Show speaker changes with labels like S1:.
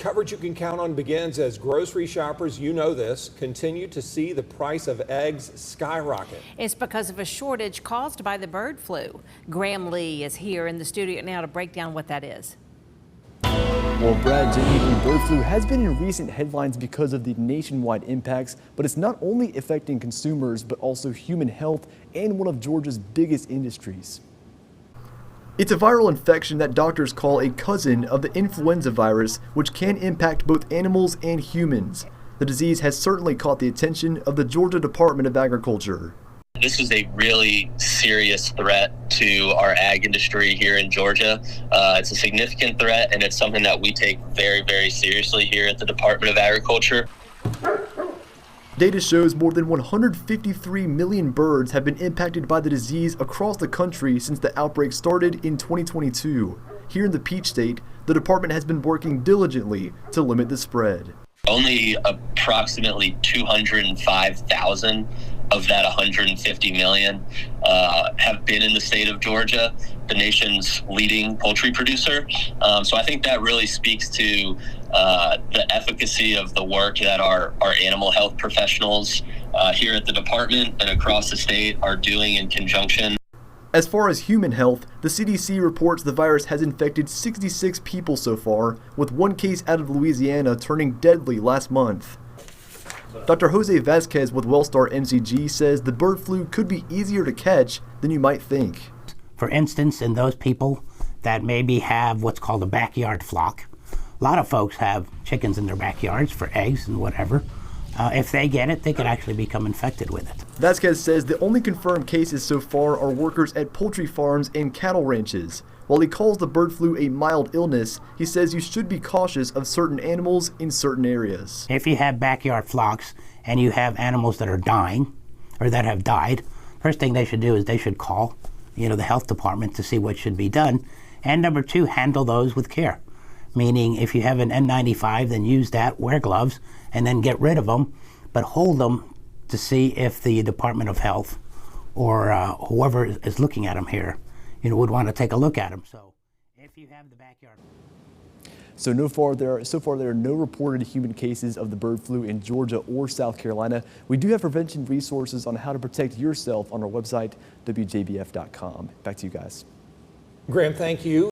S1: Coverage you can count on begins as grocery shoppers, you know this, continue to see the price of eggs skyrocket.
S2: It's because of a shortage caused by the bird flu. Graham Lee is here in the studio now to break down what that is.
S3: Well, Brad, Jenny, the bird flu has been in recent headlines because of the nationwide impacts, but it's not only affecting consumers, but also human health and one of Georgia's biggest industries. It's a viral infection that doctors call a cousin of the influenza virus, which can impact both animals and humans. The disease has certainly caught the attention of the Georgia Department of Agriculture.
S4: This is a really serious threat to our ag industry here in Georgia. It's a significant threat, and it's something that we take very, very seriously here at the Department of Agriculture.
S3: Data shows more than 153 million birds have been impacted by the disease across the country since the outbreak started in 2022. Here in the Peach State, the department has been working diligently to limit the spread.
S4: Only approximately 205,000 of that 150 million have been in the state of Georgia, the nation's leading poultry producer. So I think that really speaks to the efficacy of the work that our animal health professionals here at the department and across the state are doing in conjunction.
S3: As far as human health, the CDC reports the virus has infected 66 people so far, with one case out of Louisiana turning deadly last month. Dr. Jose Vasquez with Wellstar MCG says the bird flu could be easier to catch than you might think.
S5: For instance, in those people that maybe have what's called a backyard flock, a lot of folks have chickens in their backyards for eggs and whatever. If they get it, they could actually become infected with it.
S3: Vasquez says the only confirmed cases so far are workers at poultry farms and cattle ranches. While he calls the bird flu a mild illness, he says you should be cautious of certain animals in certain areas.
S5: If you have backyard flocks and you have animals that are dying or that have died, first thing they should do is they should call, the health department to see what should be done. And number two, handle those with care. Meaning if you have an N95, then use that, wear gloves, and then get rid of them, but hold them to see if the Department of Health or whoever is looking at them here, would want to take a look at them. So if you have the backyard.
S3: So far there are no reported human cases of the bird flu in Georgia or South Carolina. We do have prevention resources on how to protect yourself on our website, WJBF.com. Back to you guys.
S1: Graham, thank you.